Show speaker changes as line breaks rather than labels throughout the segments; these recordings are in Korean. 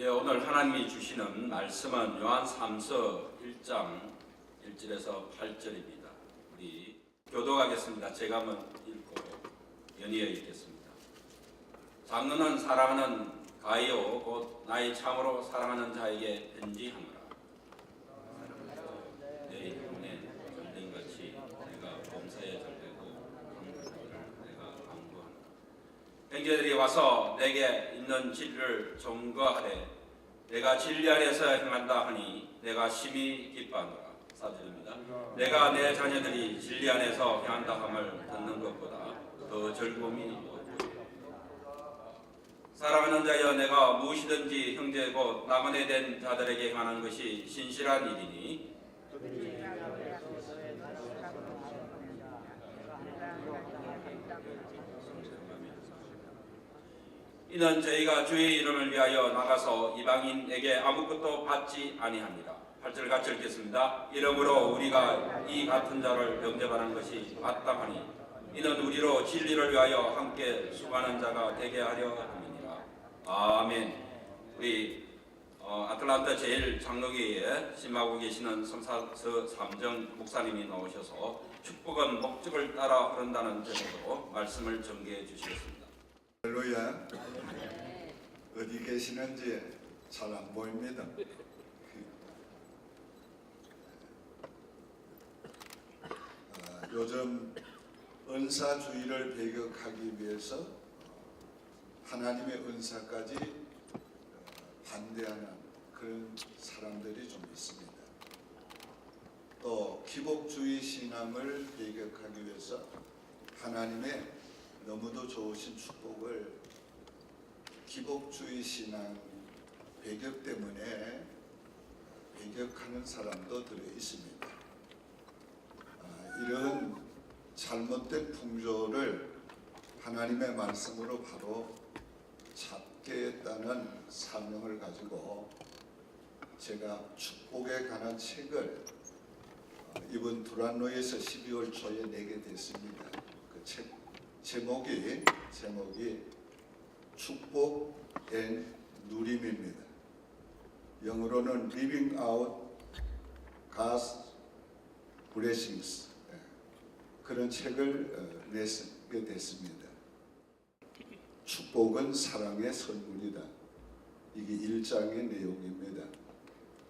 오늘 하나님이 주시는 말씀은 요한 3서 1장 1절에서 8절입니다. 우리 교독하겠습니다. 제가 한번 읽고 연이어 읽겠습니다. 장로는 사랑하는 가이오 곧 나의 참으로 사랑하는 자에게 편지하노라. 내 영혼의 절den같이 내가 범사에 절되고 강구하기를 내가 강구하노라. 형제들이 와서 내게 있는 진리를 점거하되 내가 진리 안에서 행한다 하니 내가 심히 기뻐하노라. 4절입니다. 내가 내 자녀들이 진리 안에서 행한다 함을 듣는 것보다 더 즐거움이 없고 사랑하는 자여 내가 무엇이든지 형제 곧 나그네 된 자들에게 행하는 것이 신실한 일이니 이는 저희가 주의 이름을 위하여 나가서 이방인에게 아무것도 받지 아니합니다. 8절 같이 읽겠습니다. 이러므로 우리가 이 같은 자를 영접하는 것이 마땅하니 이는 우리로 진리를 위하여 함께 수고하는 자가 되게 하려 함이니라. 아멘. 우리 아틀란타 제1장로교회에 심하고 계시는 성사서 삼정 목사님이 나오셔서 축복은 목적을 따라 흐른다는 제목으로 말씀을 전개해 주시겠습니다.
할렐루야. 어디 계시는지 잘 안 보입니다. 요즘 은사주의를 배격하기 위해서 하나님의 은사까지 반대하는 그런 사람들이 좀 있습니다. 또 기복주의 신앙을 배격하기 위해서 하나님의 너무도 좋으신 축복을 기복주의 신앙 배격 때문에 배격하는 사람도 들어 있습니다. 이런 잘못된 풍조를 하나님의 말씀으로 바로 잡겠다는 사명을 가지고 제가 축복에 관한 책을 이번 두란노에서 12월 초에 내게 됐습니다. 그 책 제목이 축복 앤 누림입니다. 영어로는 Living Out God's Blessings, 그런 책을 내게 됐습니다. 축복은 사랑의 선물이다. 이게 1장의 내용입니다.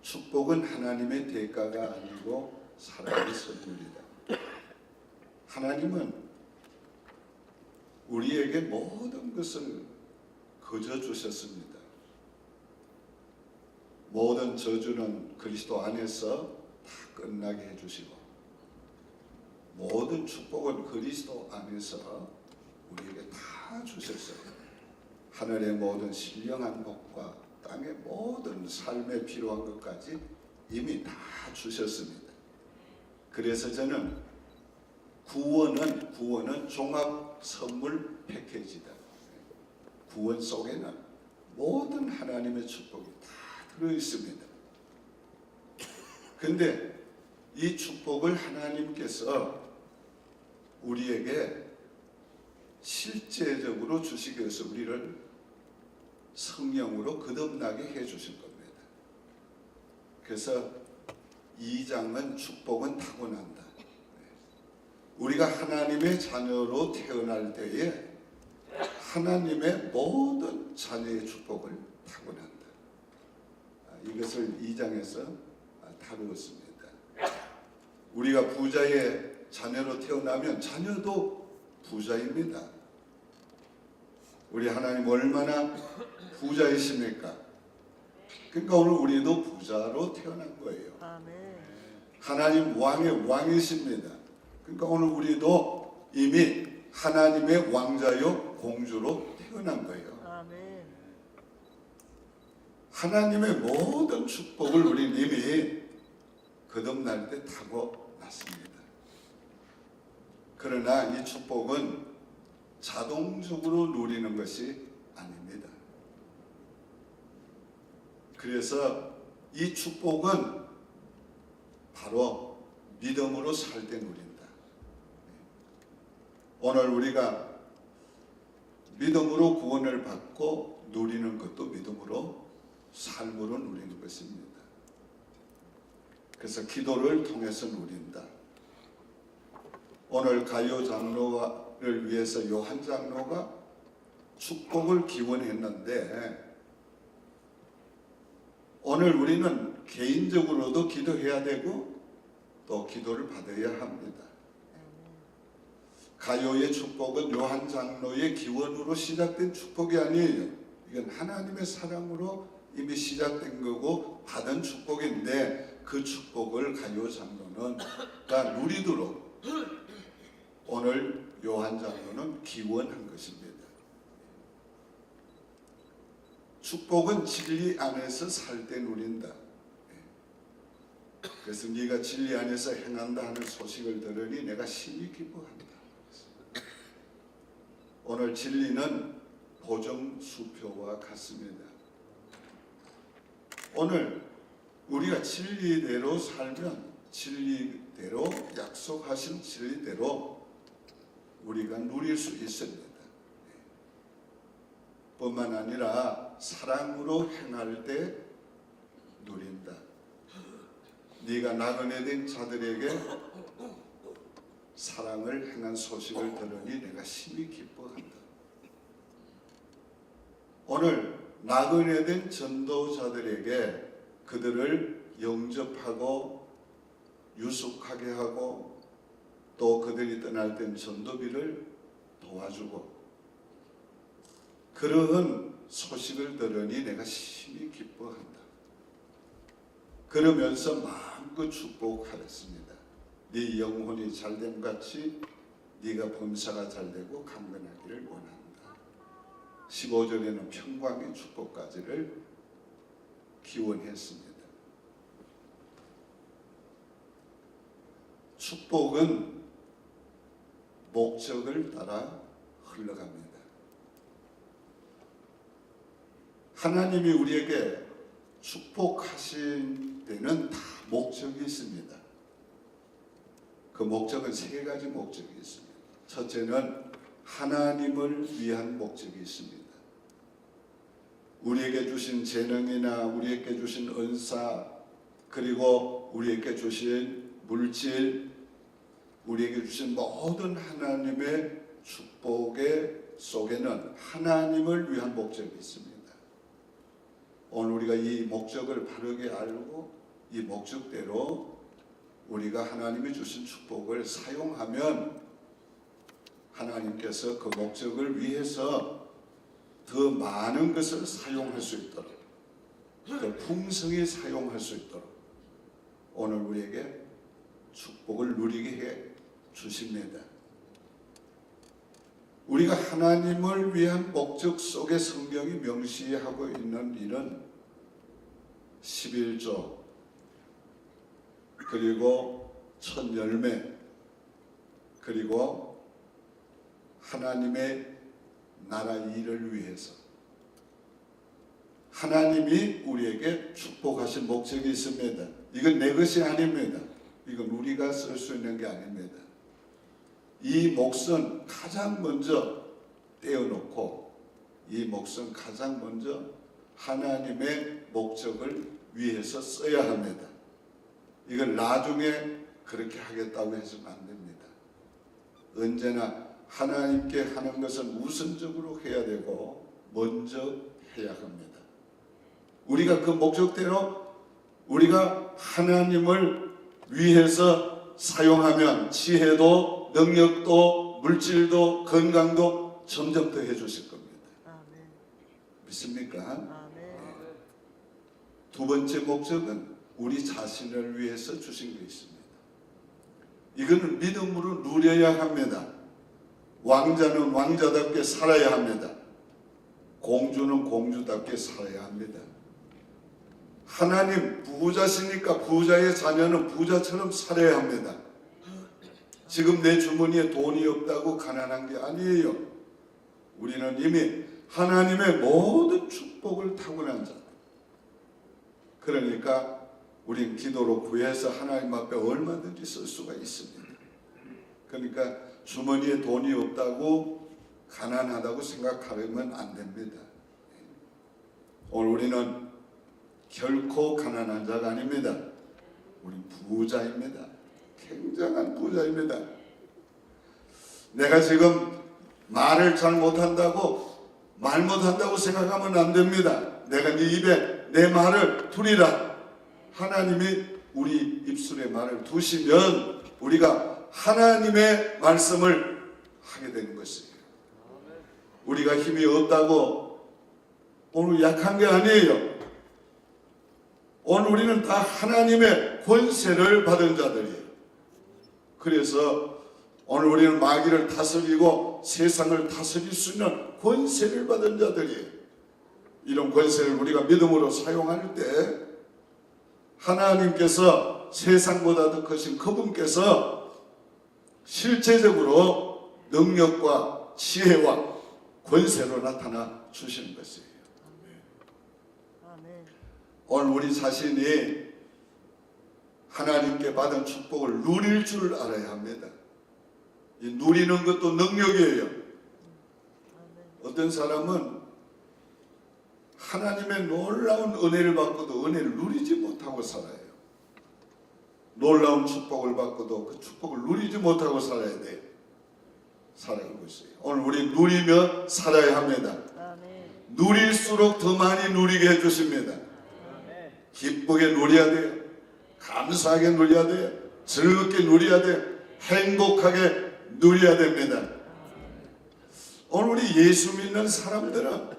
축복은 하나님의 대가가 아니고 사랑의 선물이다. 하나님은 우리에게 모든 것을 거저 주셨습니다. 모든 저주는 그리스도 안에서 다 끝나게 해주시고 모든 축복은 그리스도 안에서 우리에게 다 주셨어요. 하늘의 모든 신령한 복과 땅의 모든 삶에 필요한 것까지 이미 다 주셨습니다. 그래서 저는 구원은 종합 선물 패키지다. 구원 속에는 모든 하나님의 축복이 다 들어 있습니다. 근데 이 축복을 하나님께서 우리에게 실제적으로 주시기 위해서 우리를 성령으로 거듭나게 해주신 겁니다. 그래서 2장은 축복은 타고난다. 우리가 하나님의 자녀로 태어날 때에 하나님의 모든 자녀의 축복을 타고난다. 이것을 2장에서 다루었습니다. 우리가 부자의 자녀로 태어나면 자녀도 부자입니다. 우리 하나님 얼마나 부자이십니까? 그러니까 오늘 우리도 부자로 태어난 거예요. 하나님 왕의 왕이십니다. 그러니까 오늘 우리도 이미 하나님의 왕자요 공주로 태어난 거예요. 하나님의 모든 축복을 우리는 이미 거듭날 때 타고났습니다. 그러나 이 축복은 자동적으로 누리는 것이 아닙니다. 그래서 이 축복은 바로 믿음으로 살 때 누린다. 오늘 우리가 믿음으로 구원을 받고 누리는 것도 믿음으로 삶으로 누리는 것입니다. 그래서 기도를 통해서 누린다. 오늘 가요 장로를 위해서 요한 장로가 축복을 기원했는데 오늘 우리는 개인적으로도 기도해야 되고 또 기도를 받아야 합니다. 가요의 축복은 요한 장로의 기원으로 시작된 축복이 아니에요. 이건 하나님의 사랑으로 이미 시작된 거고 받은 축복인데 그 축복을 가요 장로는 다 누리도록 오늘 요한 장로는 기원한 것입니다. 축복은 진리 안에서 살 때 누린다. 그래서 네가 진리 안에서 행한다 하는 소식을 들으니 내가 심히 기뻐한다. 오늘 진리는 보정수표와 같습니다. 오늘 우리가 진리대로 살면 진리대로 약속하신 진리대로 우리가 누릴 수 있습니다. 뿐만 아니라 사랑으로 행할 때 누린다. 네가 나그네 된 자들에게 사랑을 행한 소식을 들으니 내가 심히 기뻐한다. 오늘 나그네 된 전도자들에게 그들을 영접하고 유숙하게 하고 또 그들이 떠날 땐 전도비를 도와주고 그러한 소식을 들으니 내가 심히 기뻐한다. 그러면서 마음껏 축복하였습니다. 네 영혼이 잘됨 같이 네가 범사가 잘되고 강건하기를 원한다. 15절에는 평강의 축복까지를 기원했습니다. 축복은 목적을 따라 흘러갑니다. 하나님이 우리에게 축복하신 데는 다 목적이 있습니다. 그 목적은 세 가지 목적이 있습니다. 첫째는 하나님을 위한 목적이 있습니다. 우리에게 주신 재능이나 우리에게 주신 은사 그리고 우리에게 주신 물질 우리에게 주신 모든 하나님의 축복의 속에는 하나님을 위한 목적이 있습니다. 오늘 우리가 이 목적을 바르게 알고 이 목적대로 우리가 하나님이 주신 축복을 사용하면 하나님께서 그 목적을 위해서 더 많은 것을 사용할 수 있도록 더 풍성히 사용할 수 있도록 오늘 우리에게 축복을 누리게 해 주십니다. 우리가 하나님을 위한 목적 속에 성경이 명시하고 있는 일은 11조 그리고 첫 열매 그리고 하나님의 나라 일을 위해서 하나님이 우리에게 축복하신 목적이 있습니다. 이건 내 것이 아닙니다. 이건 우리가 쓸 수 있는 게 아닙니다. 이 몫은 가장 먼저 떼어놓고 이 몫은 가장 먼저 하나님의 목적을 위해서 써야 합니다. 이걸 나중에 그렇게 하겠다고 해서는 안 됩니다. 언제나 하나님께 하는 것은 우선적으로 해야 되고 먼저 해야 합니다. 우리가 그 목적대로 우리가 하나님을 위해서 사용하면 지혜도 능력도 물질도 건강도 점점 더 해주실 겁니다.
아멘.
믿습니까?
아멘.
두 번째 목적은 우리 자신을 위해서 주신 게 있습니다. 이거는 믿음으로 누려야 합니다. 왕자는 왕자답게 살아야 합니다. 공주는 공주답게 살아야 합니다. 하나님 부자시니까 부자의 자녀는 부자처럼 살아야 합니다. 지금 내 주머니에 돈이 없다고 가난한 게 아니에요. 우리는 이미 하나님의 모든 축복을 타고난 자. 그러니까 우린 기도로 구해서 하나님 앞에 얼마든지 쓸 수가 있습니다. 그러니까 주머니에 돈이 없다고 가난하다고 생각하면 안 됩니다. 오늘 우리는 결코 가난한 자가 아닙니다. 우리 부자입니다. 굉장한 부자입니다. 내가 지금 말을 잘 못한다고 말 못한다고 생각하면 안 됩니다. 내가 네 입에 내 말을 두리라. 하나님이 우리 입술에 말을 두시면 우리가 하나님의 말씀을 하게 되는 것이에요. 우리가 힘이 없다고 오늘 약한 게 아니에요. 오늘 우리는 다 하나님의 권세를 받은 자들이에요. 그래서 오늘 우리는 마귀를 다스리고 세상을 다스릴 수 있는 권세를 받은 자들이에요. 이런 권세를 우리가 믿음으로 사용할 때 하나님께서 세상보다 더 크신 그분께서 실제적으로 능력과 지혜와 권세로 나타나 주시는 것이에요. 오늘 우리 자신이 하나님께 받은 축복을 누릴 줄 알아야 합니다. 이 누리는 것도 능력이에요. 어떤 사람은 하나님의 놀라운 은혜를 받고도 은혜를 누리지 못하고 살아요. 놀라운 축복을 받고도 그 축복을 누리지 못하고 살아야 돼요. 살아가고 있어요. 오늘 우리 누리며 살아야 합니다. 누릴수록 더 많이 누리게 해주십니다. 기쁘게 누려야 돼요. 감사하게 누려야 돼요. 즐겁게 누려야 돼요. 행복하게 누려야 됩니다. 오늘 우리 예수 믿는 사람들은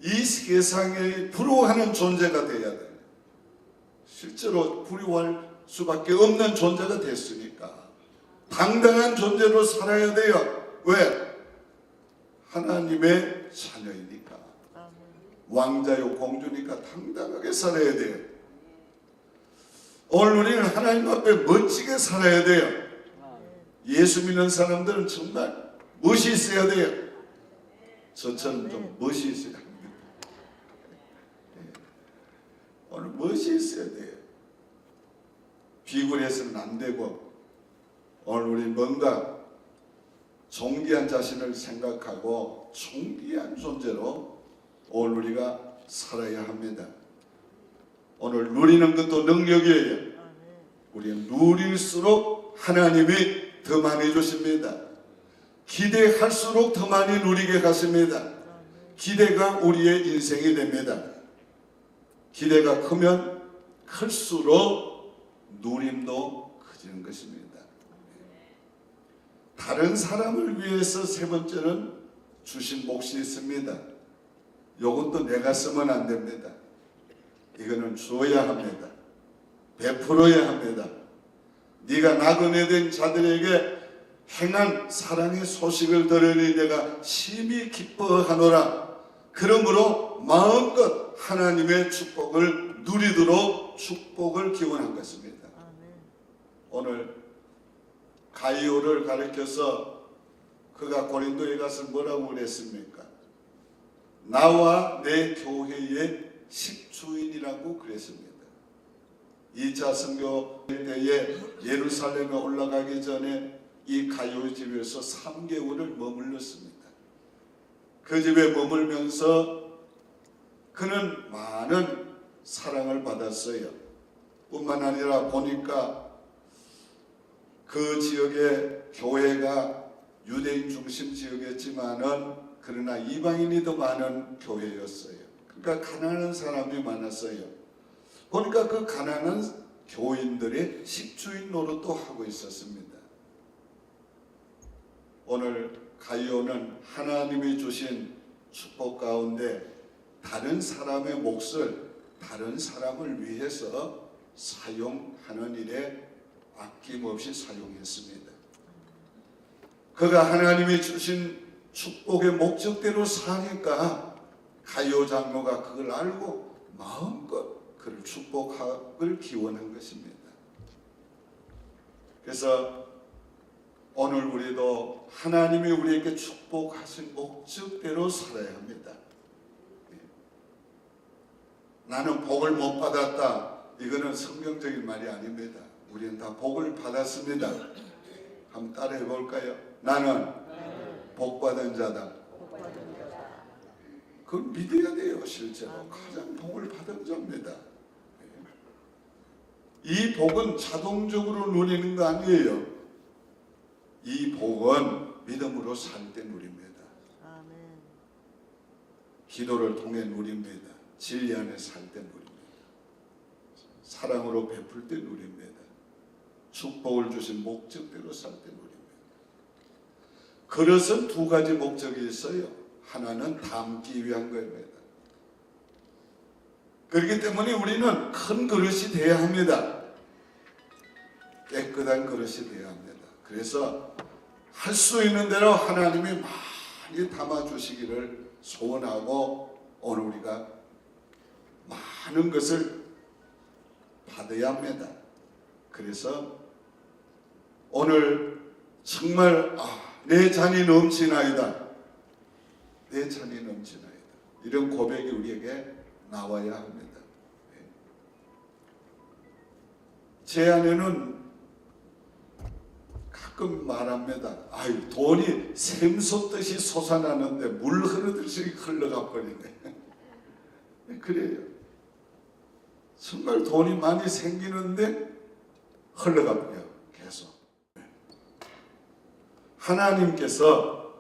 이 세상에 부러워하는 존재가 되어야 돼요. 실제로 부러워할 수밖에 없는 존재가 됐으니까 당당한 존재로 살아야 돼요. 왜? 하나님의 자녀이니까. 왕자요 공주니까 당당하게 살아야 돼요. 오늘 우리는 하나님 앞에 멋지게 살아야 돼요. 예수 믿는 사람들은 정말 멋이 있어야 돼요. 저처럼 좀 멋이 있어야 합니다. 오늘 멋이 있어야 돼요. 비굴해서는 안 되고 오늘 우리 뭔가 존귀한 자신을 생각하고 존귀한 존재로 오늘 우리가 살아야 합니다. 오늘 누리는 것도 능력이에요. 우리는 누릴수록 하나님이 더 많이 주십니다. 기대할수록 더 많이 누리게 하십니다. 기대가 우리의 인생이 됩니다. 기대가 크면 클수록 누림도 커지는 것입니다. 다른 사람을 위해서 세 번째는 주신 몫이 있습니다. 이것도 내가 쓰면 안 됩니다. 이거는 주어야 합니다. 베풀어야 합니다. 네가 나그네 된 자들에게 행한 사랑의 소식을 들으니 내가 심히 기뻐하노라. 그러므로 마음껏 하나님의 축복을 누리도록 축복을 기원한 것입니다. 오늘 가이오를 가르쳐서 그가 고린도에 가서 뭐라고 그랬습니까? 나와 내 교회의 식주인이라고 그랬습니다. 2차 선교 때에 예루살렘에 올라가기 전에 이 가이오 집에서 3개월을 머물렀습니다. 그 집에 머물면서 그는 많은 사랑을 받았어요. 뿐만 아니라 보니까 그 지역의 교회가 유대인 중심 지역이었지만은 그러나 이방인이 더 많은 교회였어요. 그러니까 가난한 사람이 많았어요. 보니까 그 가난한 교인들의 식주인 노릇도 하고 있었습니다. 오늘 가이오는 하나님이 주신 축복 가운데 다른 사람의 몫을 다른 사람을 위해서 사용하는 일에 아낌없이 사용했습니다. 그가 하나님이 주신 축복의 목적대로 사니까 가이오 장로가 그걸 알고 마음껏 그를 축복하길 기원한 것입니다. 그래서 오늘 우리도 하나님이 우리에게 축복하신 목적대로 살아야 합니다. 나는 복을 못 받았다. 이거는 성경적인 말이 아닙니다. 우리는 다 복을 받았습니다. 한번 따라해 볼까요? 나는 복 받은 자다. 그걸 믿어야 돼요. 실제로 가장 복을 받은 자입니다. 이 복은 자동적으로 누리는 거 아니에요. 이 복은 믿음으로 살 때 누립니다.
아멘.
기도를 통해 누립니다. 진리 안에 살 때 누립니다. 사랑으로 베풀 때 누립니다. 축복을 주신 목적대로 살 때 누립니다. 그릇은 두 가지 목적이 있어요. 하나는 담기 위한 겁니다. 그렇기 때문에 우리는 큰 그릇이 돼야 합니다. 깨끗한 그릇이 돼야 합니다. 그래서 할 수 있는 대로 하나님이 많이 담아주시기를 소원하고 오늘 우리가 많은 것을 받아야 합니다. 그래서 오늘 정말 내 잔이 넘치나이다. 내 잔이 넘치나이다. 이런 고백이 우리에게 나와야 합니다. 제 아내는 가끔 말합니다. 아유, 돈이 샘솟듯이 솟아나는데 물 흐르듯이 흘러가 버리네. 그래요. 정말 돈이 많이 생기는데 흘러가 버려요. 계속. 하나님께서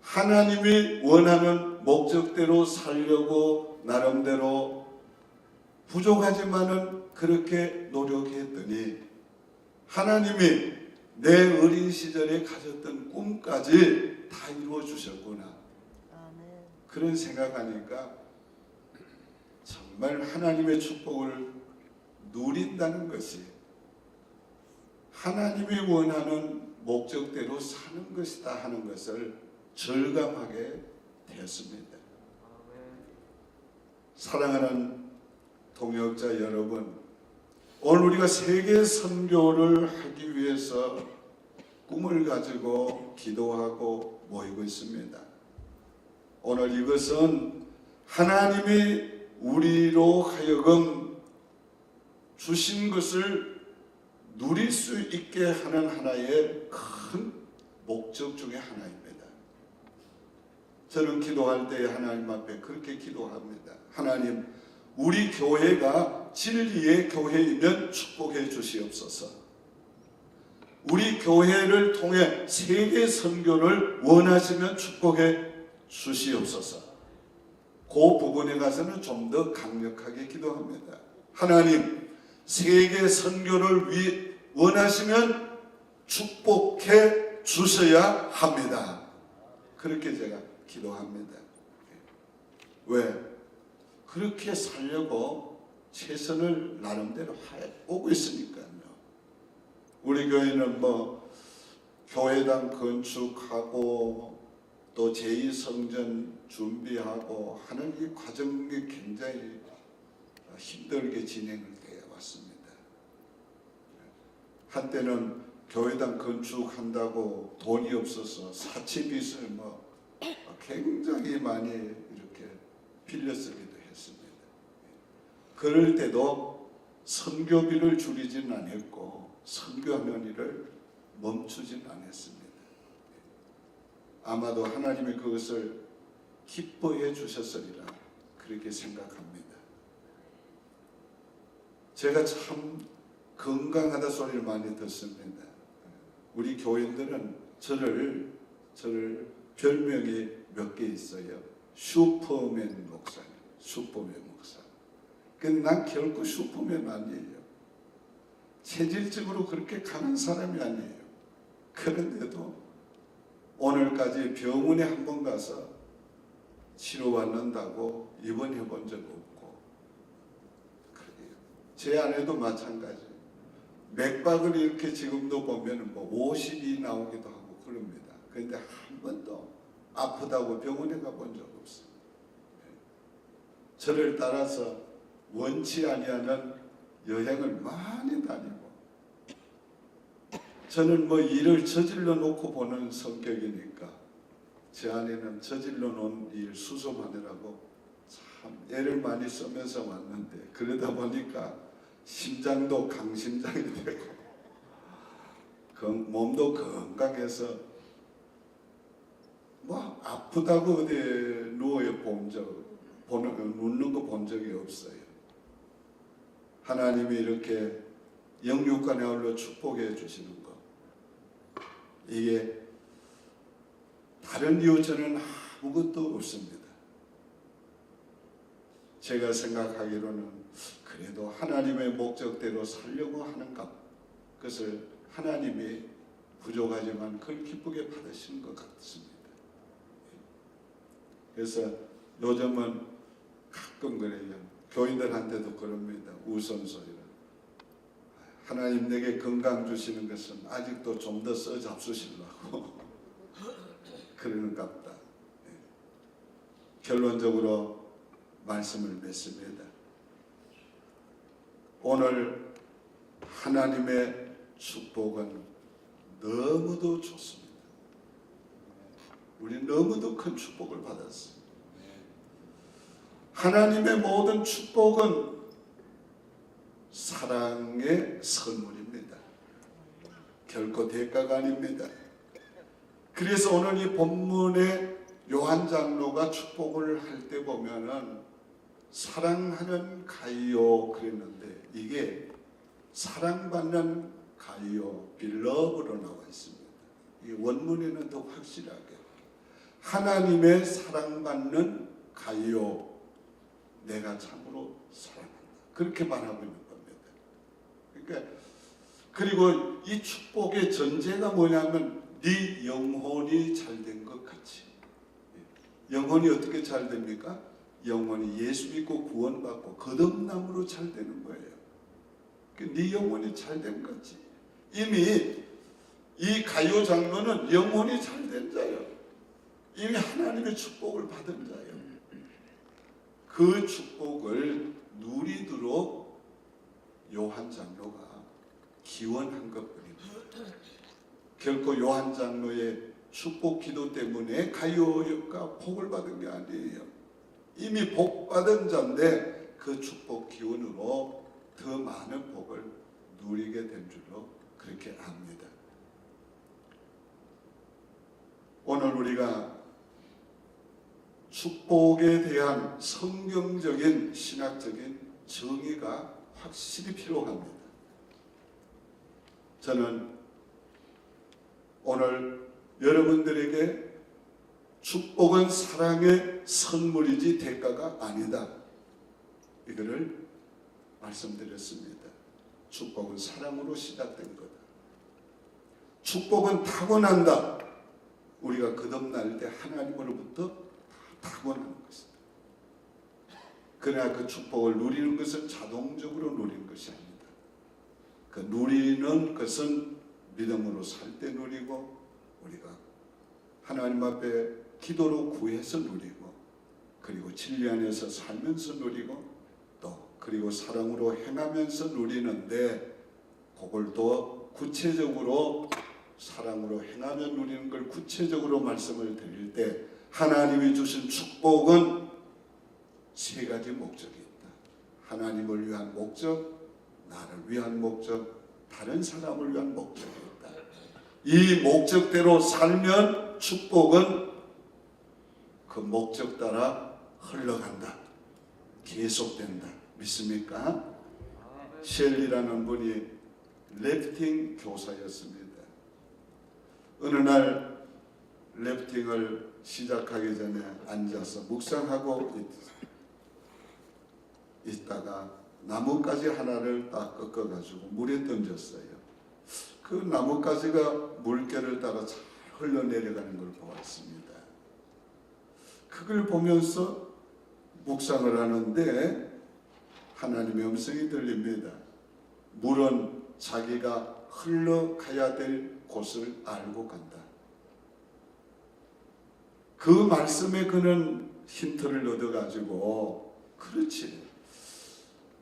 하나님이 원하는 목적대로 살려고 나름대로 부족하지만은 그렇게 노력했더니 하나님이 내 어린 시절에 가졌던 꿈까지 다 이루어 주셨구나.
아멘.
그런 생각하니까 정말 하나님의 축복을 누린다는 것이 하나님이 원하는 목적대로 사는 것이다 하는 것을 절감하게 되었습니다. 사랑하는 동역자 여러분, 오늘 우리가 세계 선교를 하기 위해서 꿈을 가지고 기도하고 모이고 있습니다. 오늘 이것은 하나님이 우리로 하여금 주신 것을 누릴 수 있게 하는 하나의 큰 목적 중에 하나입니다. 저는 기도할 때 하나님 앞에 그렇게 기도합니다. 하나님, 우리 교회가 진리의 교회이면 축복해 주시옵소서. 우리 교회를 통해 세계 선교를 원하시면 축복해 주시옵소서. 그 부분에 가서는 좀 더 강력하게 기도합니다. 하나님, 세계 선교를 원하시면 축복해 주셔야 합니다. 그렇게 제가 기도합니다. 왜? 그렇게 살려고 최선을 나름대로 해오고 있으니까요. 우리 교회는 교회당 건축하고 또 제2성전 준비하고 하는 이 과정이 굉장히 힘들게 진행을 되어 왔습니다. 한때는 교회당 건축한다고 돈이 없어서 사채빚을 굉장히 많이 이렇게 빌려 쓰기도 했습니다. 그럴 때도 선교비를 줄이진 않았고 선교하는 일을 멈추진 않았습니다. 아마도 하나님이 그것을 기뻐해 주셨으리라 그렇게 생각합니다. 제가 참 건강하다 소리를 많이 듣습니다. 우리 교인들은 저를 별명이 몇 개 있어요. 슈퍼맨 목사님, 슈퍼맨 목사. 근데 난 결코 슈퍼맨 아니에요. 체질적으로 그렇게 강한 사람이 아니에요. 그런데도 오늘까지 병원에 한 번 가서 치료받는다고 입원해 본 적 없고, 그래요. 제 아내도 마찬가지. 맥박을 이렇게 지금도 보면 50이 나오기도 하고 그럽니다. 그런데 한 번도 아프다고 병원에 가본 적 없어요. 저를 따라서 원치 아니하는 여행을 많이 다니고, 저는 일을 저질러 놓고 보는 성격이니까 제 아내는 저질러 놓은 일 수습하느라고 참 애를 많이 쓰면서 왔는데, 그러다 보니까 심장도 강심장이 되고 몸도 건강해서 아프다고 어디 누워요 눕는 거 본 적이 없어요. 하나님이 이렇게 영육간에 아울러 축복해 주시는 것, 이게 다른 이유 저는 아무것도 없습니다. 제가 생각하기로는 그래도 하나님의 목적대로 살려고 하는가, 그것을 하나님이 부족하지만 그걸 기쁘게 받으시는 것 같습니다. 그래서 요즘은 가끔 그래요. 교인들한테도 그럽니다. 우선소리를. 하나님 내게 건강 주시는 것은 아직도 좀 더 써잡수시려고 그러는갑다. 결론적으로 말씀을 맺습니다. 오늘 하나님의 축복은 너무도 좋습니다. 우리 너무도 큰 축복을 받았습니다. 하나님의 모든 축복은 사랑의 선물입니다. 결코 대가가 아닙니다. 그래서 오늘 이 본문에 요한 장로가 축복을 할 때 보면은 사랑하는 가이오 그랬는데 이게 사랑받는 가이오 빌러브로 나와 있습니다. 이 원문에는 더 확실하게 하나님의 사랑받는 가이오, 내가 참으로 사랑한다, 그렇게 말하고 있는 겁니다. 그러니까 그리고 이 축복의 전제가 뭐냐면 네 영혼이 잘된 것 같이. 영혼이 어떻게 잘 됩니까? 영혼이 예수 믿고 구원받고 거듭남으로 잘 되는 거예요. 네 영혼이 잘된 거지. 이미 이 가요 장로는 영혼이 잘된 자예요. 이미 하나님의 축복을 받은 자예요. 그 축복을 누리도록 요한 장로가 기원한 것뿐입니다. 결코 요한 장로의 축복 기도 때문에 가요가 복을 받은 게 아니에요. 이미 복 받은 자인데 그 축복 기원으로 더 많은 복을 누리게 된 줄로 그렇게 압니다. 오늘 우리가 축복에 대한 성경적인 신학적인 정의가 확실히 필요합니다. 저는 오늘 여러분들에게 축복은 사랑의 선물이지 대가가 아니다, 이거를 말씀드렸습니다. 축복은 사랑으로 시작된 거다. 축복은 타고난다. 우리가 거듭날 때 하나님으로부터 타고나는 것이다. 그러나 그 축복을 누리는 것은 자동적으로 누리는 것이 아니다. 그 누리는 것은 믿음으로 살 때 누리고, 우리가 하나님 앞에 기도로 구해서 누리고, 그리고 진리 안에서 살면서 누리고, 또 그리고 사랑으로 행하면서 누리는데, 그걸 또 구체적으로 사랑으로 행하며 누리는 걸 구체적으로 말씀을 드릴 때, 하나님이 주신 축복은 세 가지 목적이 있다. 하나님을 위한 목적, 나를 위한 목적, 다른 사람을 위한 목적이 있다. 이 목적대로 살면 축복은 그 목적 따라 흘러간다, 계속된다. 믿습니까? 셸리라는 분이 래프팅 교사였습니다. 어느 날 래프팅을 시작하기 전에 앉아서 묵상하고 있다가 나뭇가지 하나를 딱 꺾어가지고 물에 던졌어요. 그 나뭇가지가 물결을 따라 잘 흘러내려가는 걸 보았습니다. 그걸 보면서 묵상을 하는데 하나님의 음성이 들립니다. 물은 자기가 흘러가야 될 곳을 알고 간다. 그 말씀에 그는 힌트를 얻어가지고, 그렇지,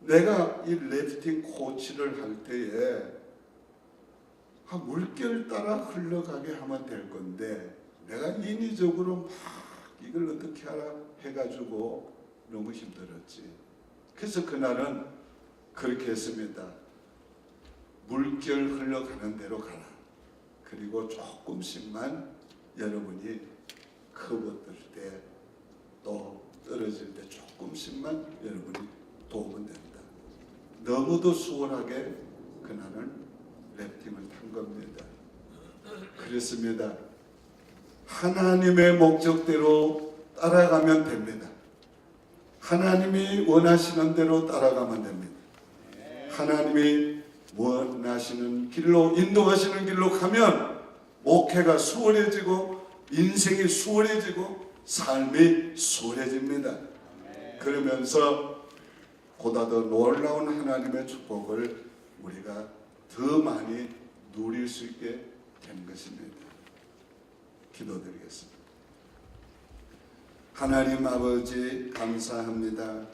내가 이 래프팅 코치를 할 때에 물결 따라 흘러가게 하면 될 건데 내가 인위적으로 막 이걸 어떻게 하라 해가지고 너무 힘들었지. 그래서 그날은 그렇게 했습니다. 물결 흘러가는 대로 가라. 그리고 조금씩만 여러분이 커버뜰 때, 또 떨어질 때 조금씩만 여러분이 도우면 된다. 너무도 수월하게 그날은 랩팅을 탄 겁니다. 그렇습니다. 하나님의 목적대로 따라가면 됩니다. 하나님이 원하시는 대로 따라가면 됩니다. 하나님이 원하시는 길로, 인도하시는 길로 가면 목회가 수월해지고 인생이 수월해지고 삶이 수월해집니다. 그러면서 보다 더 놀라운 하나님의 축복을 우리가 더 많이 누릴 수 있게 된 것입니다. 기도드리겠습니다. 하나님 아버지 감사합니다.